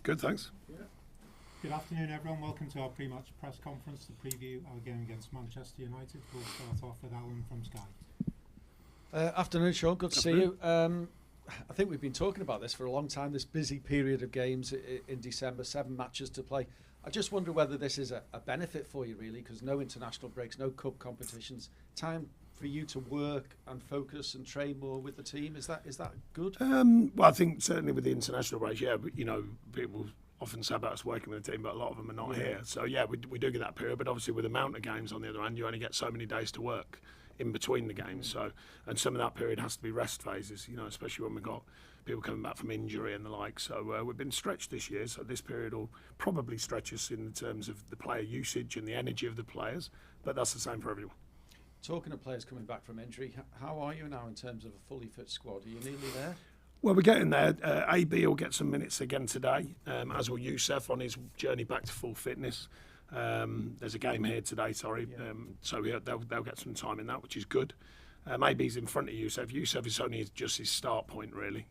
Good, thanks. Yeah. Good afternoon, everyone. Welcome to our pre-match press conference to preview our game against Manchester United. We'll start off with Alan from Sky. Afternoon, Sean. Good to see you. I think we've been talking about this for a long time, this busy period of games in December, 7 matches to play. I just wonder whether this is a benefit for you, really, because no international breaks, no cup competitions, time for you to work and focus and train more with the team. Is that good? Well, I think certainly with the international breaks, yeah, but, people often say about us working with the team, but a lot of them are not here. So, yeah, we do get that period, but obviously with the amount of games on the other hand, you only get so many days to work in between the games. So, and some of that period has to be rest phases, especially when we've got people coming back from injury and the like. So we've been stretched this year, so this period will probably stretch us in terms of the player usage and the energy of the players, but that's the same for everyone. Talking of players coming back from injury, how are you now in terms of a fully fit squad? Are you nearly there? Well, we're getting there. AB will get some minutes again today, as will Youssef on his journey back to full fitness. There's a game here today, so they'll get some time in that, which is good. AB's in front of Youssef. Youssef is only just his start point, really.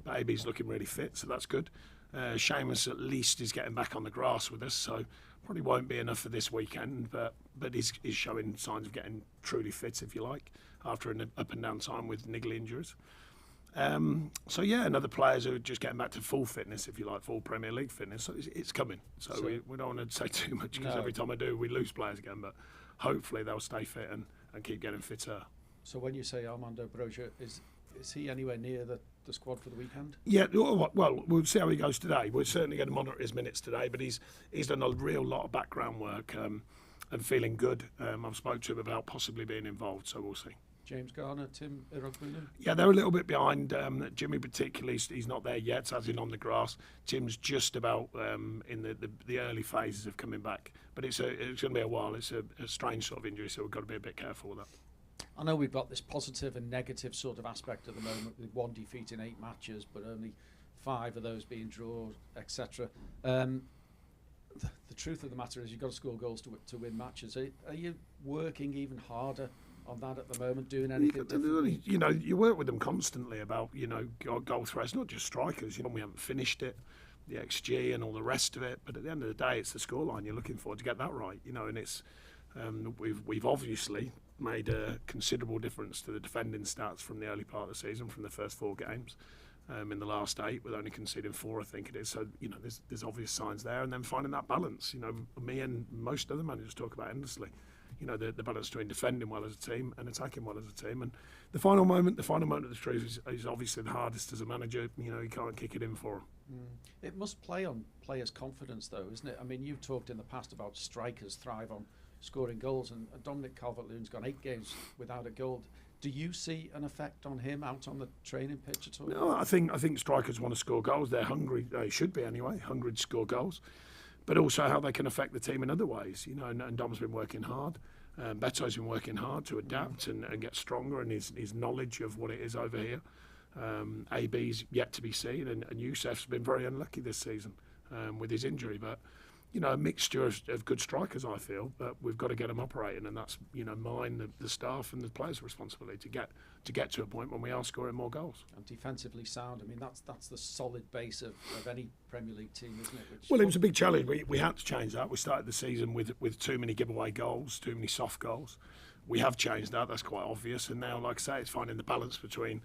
But AB's looking really fit, so that's good. Seamus at least is getting back on the grass with us, so probably won't be enough for this weekend, but he's showing signs of getting truly fit, if you like, after an up and down time with niggly injuries. And other players who are just getting back to full fitness, if you like, full Premier League fitness. So it's coming. So we don't want to say too much, because every time I do, we lose players again. But hopefully they'll stay fit and keep getting fitter. So when you say Armando Broja, is he anywhere near the squad for the weekend? Yeah, well, we'll see how he goes today. We're certainly going to monitor his minutes today, but he's done a real lot of background work and feeling good. I've spoken to him about possibly being involved, so we'll see. James Garner, Tim Irogbunu? Yeah, they're a little bit behind. Jimmy particularly, he's not there yet, as in on the grass. Tim's just about in the early phases of coming back. But it's going to be a while. It's a strange sort of injury, so we've got to be a bit careful with that. I know we've got this positive and negative sort of aspect at the moment, with 1 defeat in 8 matches, but only 5 of those being draws, etc. The truth of the matter is you've got to score goals to win matches. Are you working even harder on that at the moment, doing anything differently? You work with them constantly about, goal threats, not just strikers. We haven't finished it, the XG and all the rest of it. But at the end of the day, it's the scoreline you're looking for to get that right. And it's we've obviously made a considerable difference to the defending stats from the early part of the season, from the first 4 games. In the last 8, with only conceding 4, I think it is. So, there's obvious signs there, and then finding that balance. Me and most other managers talk about endlessly. The balance between defending well as a team and attacking well as a team. And the final moment of the truth is obviously the hardest as a manager. You can't kick it in for them. It must play on players' confidence, though, isn't it? I mean, you've talked in the past about strikers thrive on scoring goals, and Dominic Calvert-Lewin's gone 8 games without a goal. Do you see an effect on him out on the training pitch at all? No, I think strikers want to score goals. They're hungry. They should be anyway, hungry to score goals. But also how they can affect the team in other ways. And Dom's been working hard. Beto's been working hard to adapt and get stronger, and his knowledge of what it is over here. AB's yet to be seen, and Youssef's been very unlucky this season with his injury. But a mixture of good strikers, I feel, but we've got to get them operating, and that's mine, the staff, and the players' responsibility to get to a point when we are scoring more goals. And defensively sound. I mean, that's the solid base of any Premier League team, isn't it? Well, it was a big challenge. We had to change that. We started the season with too many giveaway goals, too many soft goals. We have changed that. That's quite obvious. And now, like I say, it's finding the balance between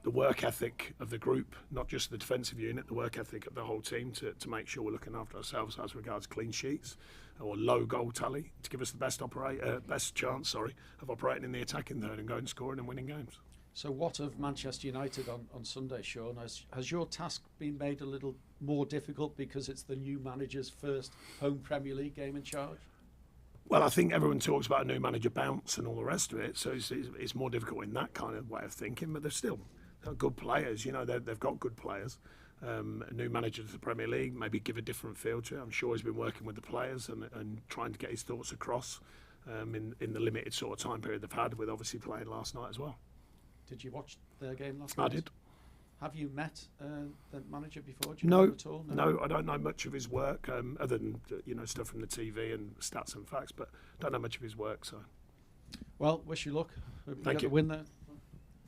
the work ethic of the group, not just the defensive unit, the work ethic of the whole team to make sure we're looking after ourselves as regards clean sheets or low goal tally to give us the best chance of operating in the attacking third and going scoring and winning games. So what of Manchester United on Sunday, Sean? Has your task been made a little more difficult because it's the new manager's first home Premier League game in charge? Well, I think everyone talks about a new manager bounce and all the rest of it, so it's more difficult in that kind of way of thinking, but they're good players. They've got good players. A new manager to the Premier League, maybe give a different feel to it. I'm sure he's been working with the players and trying to get his thoughts across in the limited sort of time period they've had, with obviously playing last night as well. Did you watch their game last night? I did. Have you met the manager before? Do you know at all? No, I don't know much of his work, other than stuff from the TV and stats and facts, but don't know much of his work. So, well, wish you luck. Thank you. Win there.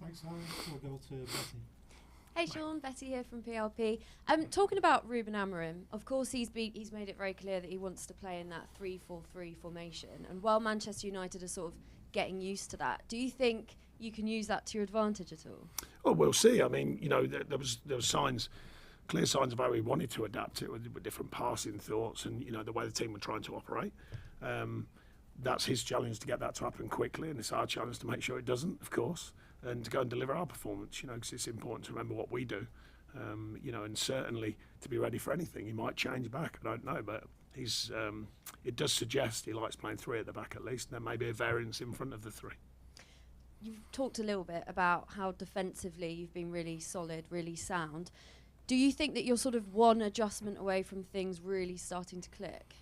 Thanks, Alan. We'll go to Betty. Hey Sean, Betty here from PLP. Talking about Ruben Amorim, of course he's made it very clear that he wants to play in that 3-4-3 formation. And while Manchester United are sort of getting used to that, do you think you can use that to your advantage at all? Well, we'll see. I mean, there was signs, clear signs of how he wanted to adapt it with different passing thoughts and the way the team were trying to operate. That's his challenge to get that to happen quickly, and it's our challenge to make sure it doesn't, of course, and to go and deliver our performance. Because it's important to remember what we do. And certainly to be ready for anything. He might change back. I don't know, but he's. It does suggest he likes playing three at the back at least, and there may be a variance in front of the three. You've talked a little bit about how defensively you've been really solid, really sound. Do you think that you're sort of one adjustment away from things really starting to click?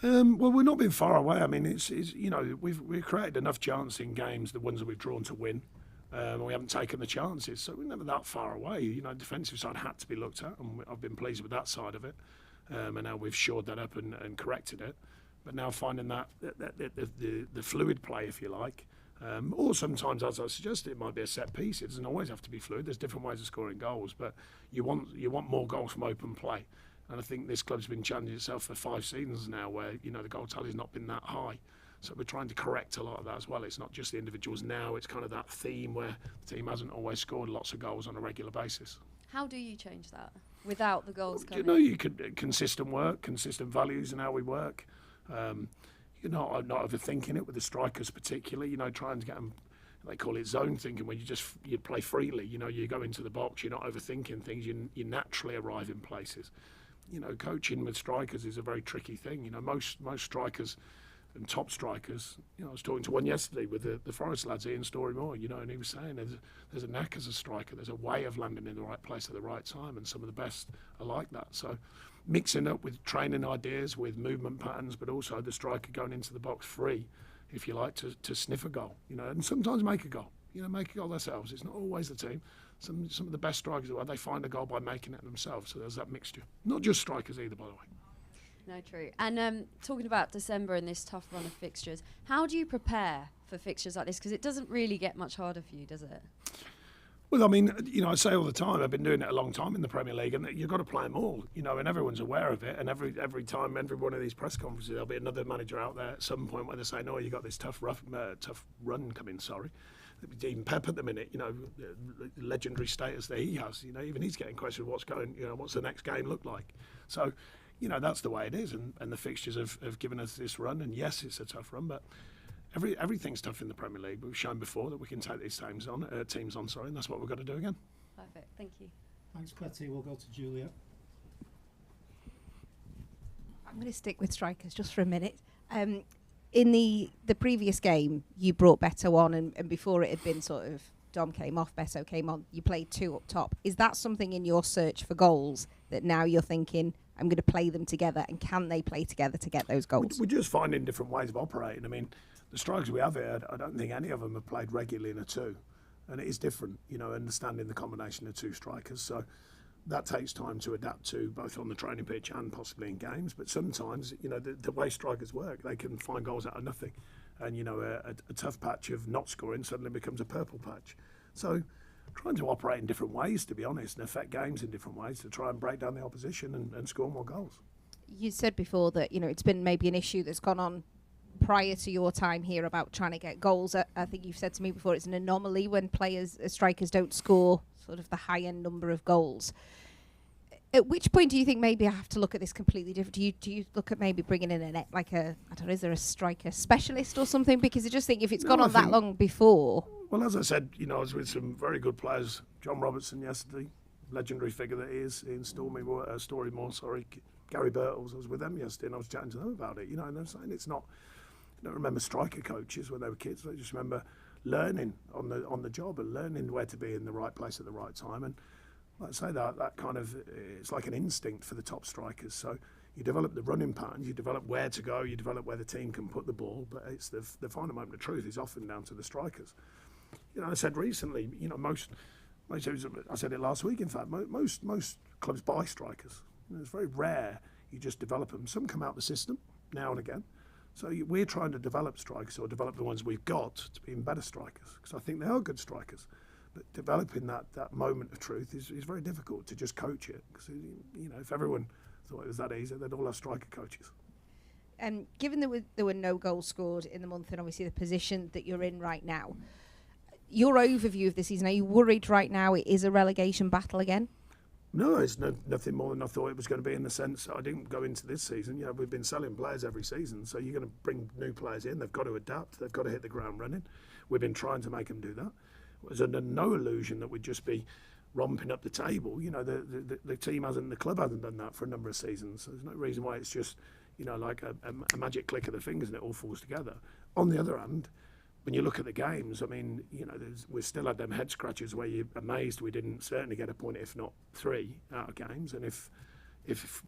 Well, we're not been far away. I mean, it's we've created enough chance in games, the ones that we've drawn to win. We haven't taken the chances, so we're never that far away. Defensive side had to be looked at, and I've been pleased with that side of it. And now we've shored that up and corrected it. But now finding that the fluid play, if you like, or sometimes, as I suggested, it might be a set piece. It doesn't always have to be fluid. There's different ways of scoring goals, but you want more goals from open play. And I think this club's been challenging itself for 5 seasons now where, the goal tally's not been that high. So we're trying to correct a lot of that as well. It's not just the individuals now, it's kind of that theme where the team hasn't always scored lots of goals on a regular basis. How do you change that without the goals coming? You could consistent work, consistent values in how we work. You're not overthinking it with the strikers particularly, trying to get them. They call it zone thinking, where you play freely. You go into the box, you're not overthinking things, you naturally arrive in places. Coaching with strikers is a very tricky thing. Most strikers and top strikers, I was talking to one yesterday with the Forest lads, Ian Storey-Moore, and he was saying there's a knack as a striker, there's a way of landing in the right place at the right time, and some of the best are like that. So mixing up with training ideas, with movement patterns, but also the striker going into the box free, if you like, to sniff a goal, and sometimes make a goal. Make a goal themselves. It's not always the team. Some of the best strikers, they find a goal by making it themselves. So there's that mixture. Not just strikers either, by the way. No, true. And talking about December and this tough run of fixtures, how do you prepare for fixtures like this? Because it doesn't really get much harder for you, does it? Well, I mean, I say all the time, I've been doing it a long time in the Premier League, and you've got to play them all, and everyone's aware of it. And every time, every one of these press conferences, there'll be another manager out there at some point where they're saying, "Oh, you got this tough run coming." Sorry. Even Pep at the minute, the legendary status that he has, even he's getting questioned what's the next game look like. So, that's the way it is, and the fixtures have given us this run, and yes, it's a tough run, but everything's tough in the Premier League. We've shown before that we can take these teams on, and that's what we've got to do again. Perfect, thank you. Thanks, Betty. We'll go to Julia. I'm going to stick with strikers just for a minute. In the previous game, you brought Beto on, and before it had been sort of Dom came off, Beto came on, you played 2 up top. Is that something in your search for goals that now you're thinking, I'm going to play them together, and can they play together to get those goals? We're just finding different ways of operating. I mean, the strikers we have here, I don't think any of them have played regularly in a 2. And it is different, understanding the combination of 2 strikers. So that takes time to adapt to, both on the training pitch and possibly in games. But sometimes, the way strikers work, they can find goals out of nothing. And, a tough patch of not scoring suddenly becomes a purple patch. So trying to operate in different ways, to be honest, and affect games in different ways to try and break down the opposition and score more goals. You said before that, it's been maybe an issue that's gone on prior to your time here about trying to get goals. I think you've said to me before it's an anomaly when strikers don't score sort of the high-end number of goals. At which point do you think maybe I have to look at this completely different? Do you look at maybe bringing in is there a striker specialist or something? Because I just think if it's gone on that long before. Well, as I said, I was with some very good players. John Robertson yesterday, legendary figure that he is, Ian Storey-Moore, Gary Birtles. I was with them yesterday and I was chatting to them about it, and they're saying it's not. They don't remember striker coaches when they were kids. They just remember learning on the job and learning where to be in the right place at the right time. And like I say, that kind of, it's like an instinct for the top strikers. So you develop the running patterns, you develop where to go, you develop where the team can put the ball, but it's the final moment of truth is often down to the strikers. I said recently, I said it last week, in fact, most clubs buy strikers. It's very rare you just develop them. Some come out the system now and again. So we're trying to develop strikers, or develop the ones we've got to be better strikers, because I think they are good strikers. But developing that moment of truth is very difficult to just coach it. Because, you know, if everyone thought it was that easy, they'd all have striker coaches. Given there were no goals scored in the month and obviously the position that you're in right now, your overview of the season, are you worried right now it is a relegation battle again? No, it's nothing more than I thought it was going to be, in the sense that I didn't go into this season. You know, we've been selling players every season, so you're going to bring new players in. They've got to adapt. They've got to hit the ground running. We've been trying to make them do that. It was under no illusion that we'd just be romping up the table. You know, the team hasn't, the club hasn't done that for a number of seasons. So there's no reason why it's just, you know, like a magic click of the fingers and it all falls together. On the other hand, when you look at the games, I mean, you know, we still had them head scratches where you're amazed we didn't certainly get a point, if not 3 out of games. And if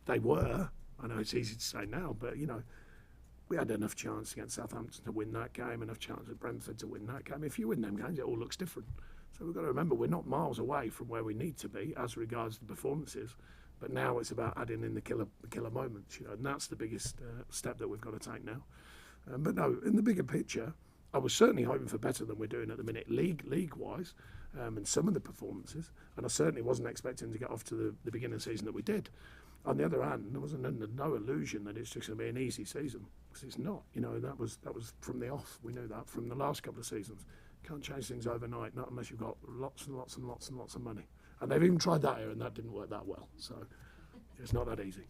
they were, I know it's easy to say now, but, you know, we had enough chance against Southampton to win that game, enough chance at Brentford to win that game. If you win them games, it all looks different. So we've got to remember we're not miles away from where we need to be as regards to performances. But now it's about adding in the killer moments, you know, and that's the biggest step that we've got to take now. But no, in the bigger picture, I was certainly hoping for better than we're doing at the minute, league-wise, and some of the performances. And I certainly wasn't expecting to get off to the beginning of the season that we did. On the other hand, there wasn't no illusion that it's just going to be an easy season, because it's not. You know, that was from the off. We knew that from the last couple of seasons. Can't change things overnight, not unless you've got lots and lots and lots and lots of money. And they've even tried that here, and that didn't work that well. So it's not that easy.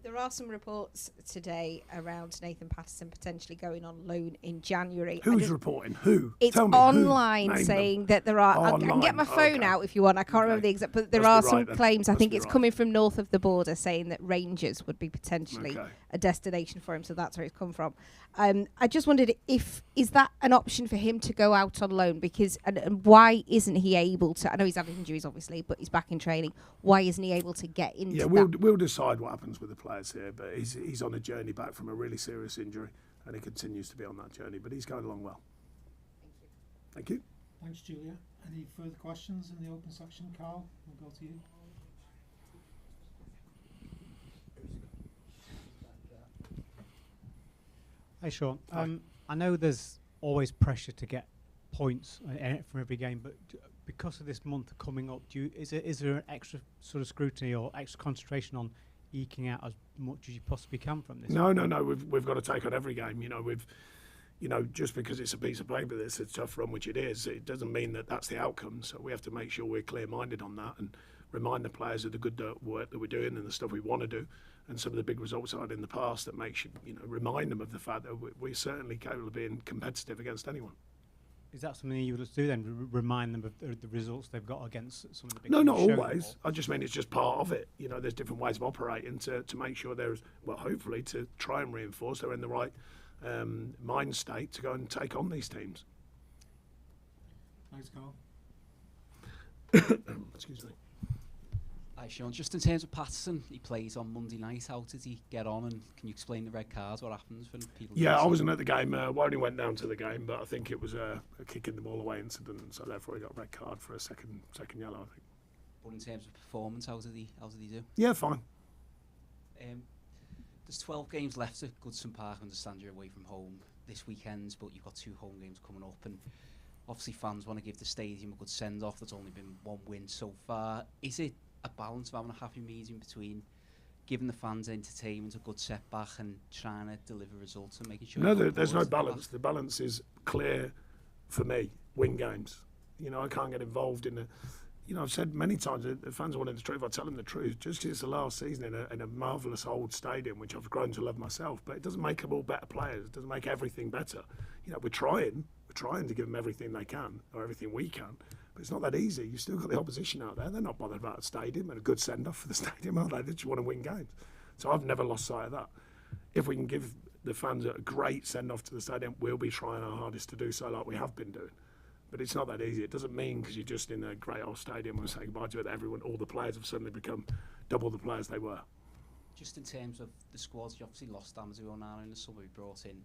There are some reports today around Nathan Patterson potentially going on loan in January. Who's reporting? Who? It's Tell me online who. saying that there are. I can get my phone out if you want. I can't remember the exact, but there are some claims. I think it's coming from north of the border saying that Rangers would be potentially a destination for him. So that's where it's come from. I just wondered is that an option for him to go out on loan, because and why isn't he able to? I know he's had injuries obviously, but he's back in training. Why isn't he able to get into? Yeah, we'll decide what happens with the players here, but he's on a journey back from a really serious injury, and he continues to be on that journey, but he's going along well. Thank you. Thanks, Julia. Any further questions in the open section? Carl, we'll go to you. Hey Sean, I know there's always pressure to get points from every game, but because of this month coming up, is there an extra sort of scrutiny or extra concentration on eking out as much as you possibly can from this? No. We've got to take on every game. Just because it's a piece of paper that's a tough run, which it is, it doesn't mean that that's the outcome. So we have to make sure we're clear-minded on that and remind the players of the good work that we're doing and the stuff we want to do, and some of the big results I had in the past that makes you, remind them of the fact that we're certainly capable of being competitive against anyone. Is that something you would do then? Remind them of the results they've got against some of the big? No, not always. I just mean it's just part of it. There's different ways of operating to make sure there's, hopefully to try and reinforce they're in the right mind state to go and take on these teams. Thanks, Carl. Excuse me. Hi Sean, just in terms of Patterson, he plays on Monday night. How does he get on, and can you explain the red cards? What happens when people? Yeah, I wasn't at the game. I only went down to the game, but I think it was a kicking the ball away incident, and so therefore he got a red card for a second yellow, I think. But in terms of performance, how did he do? Yeah, fine. There's 12 games left at Goodison Park. I understand you're away from home this weekend, but you've got 2 home games coming up, and obviously fans want to give the stadium a good send-off. There's only been 1 win so far. Is it a balance of having a happy medium between giving the fans entertainment, a good setback, and trying to deliver results and making sure? No, there's no balance. The balance is clear for me. Win games. I can't get involved in I've said many times that the fans wanting the truth. I tell them the truth. Just because it's the last season in a marvellous old stadium, which I've grown to love myself, but it doesn't make them all better players. It doesn't make everything better. We're trying to give them everything they can, or everything we can. But it's not that easy. You've still got the opposition out there. They're not bothered about a stadium and a good send-off for the stadium, are they? They just want to win games. So I've never lost sight of that. If we can give the fans a great send-off to the stadium, we'll be trying our hardest to do so, like we have been doing. But it's not that easy. It doesn't mean because you're just in a great old stadium and saying goodbye to it, everyone, all the players have suddenly become double the players they were. Just in terms of the squads, you obviously lost Amazu Onana in the summer. We brought in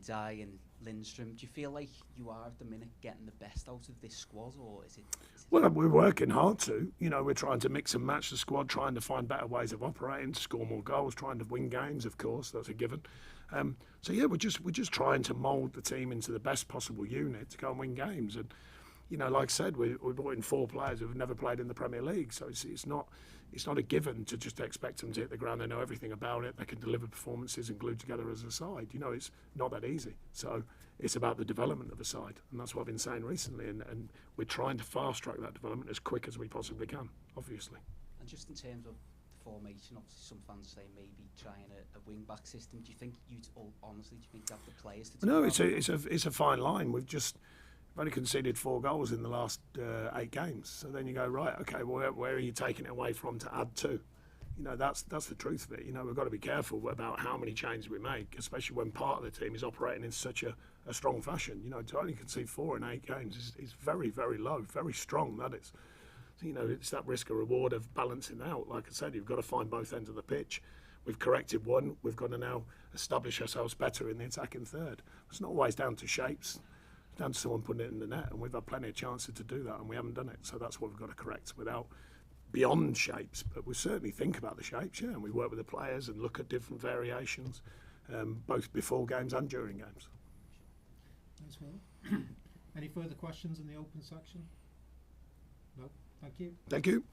Dyche and Lindstrom. Do you feel like you are at the minute getting the best out of this squad, or is it? Well, we're working hard to. We're trying to mix and match the squad, trying to find better ways of operating, to score more goals, trying to win games. Of course, that's a given. So yeah, we're just trying to mould the team into the best possible unit to go and win games. And you know, like I said, we brought in 4 players who've never played in the Premier League, so it's not a given to just expect them to hit the ground. They know everything about it. They can deliver performances and glue together as a side. You know, it's not that easy. So it's about the development of a side, and that's what I've been saying recently. And we're trying to fast track that development as quick as we possibly can, obviously. And just in terms of formation, obviously some fans say maybe trying a wing-back system. Do you think honestly, do you think you have the players to do No, that? it's a fine line. We've only conceded 4 goals in the last 8 games. So then you go, right, okay, well, where are you taking it away from to add to? You know, that's the truth of it. You know, we've got to be careful about how many changes we make, especially when part of the team is operating in such a strong fashion. You know, to only concede 4 in 8 games is very, very low, very strong, that is. So, you know, it's that risk or reward of balancing out. Like I said, you've got to find both ends of the pitch. We've corrected one. We've got to now establish ourselves better in the attacking third. It's not always down to shapes. It's down to someone putting it in the net, and we've had plenty of chances to do that, and we haven't done it. So that's what we've got to correct without beyond shapes. But we certainly think about the shapes, yeah, and we work with the players and look at different variations, both before games and during games. Thanks, Will. Any further questions in the open section? No. Thank you. Thank you.